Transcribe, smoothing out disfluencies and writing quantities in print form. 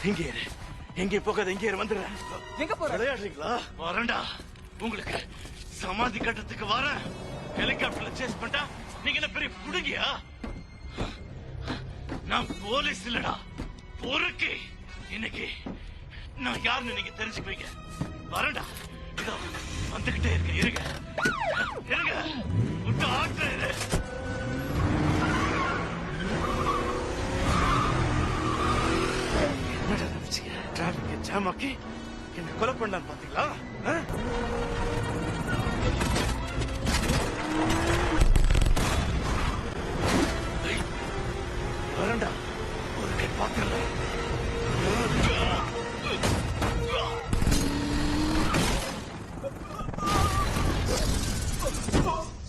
இங்கே இரு, எங்கே போகாத, இங்கே இரு, வந்துடுறேன். எங்க போற? விளையாடுறீங்களா? வரேன்டா. உங்களுக்கு சமாதி கட்டத்துக்கு வரேன். ஹெலிகாப்டர்ல சேஸ் பண்ணிட்டா நீங்க என்ன பெரிய புடுங்கியா? நான் போலீஸ் இல்லடா, பொறுக்கி. இன்னைக்கு நான் யாருன்னு நீங்க தெரிஞ்சுக்குவீங்க. வரேன்டா. இதோ வந்துகிட்டே இருக்க. இருங்க இருங்க, விட்டு ஆட்டு. என்னடா நினைச்சீங்க? டிராபிக் ஜாம் ஆக்கி என்ன கொலை பண்ணலான்னு பாத்தீங்களா?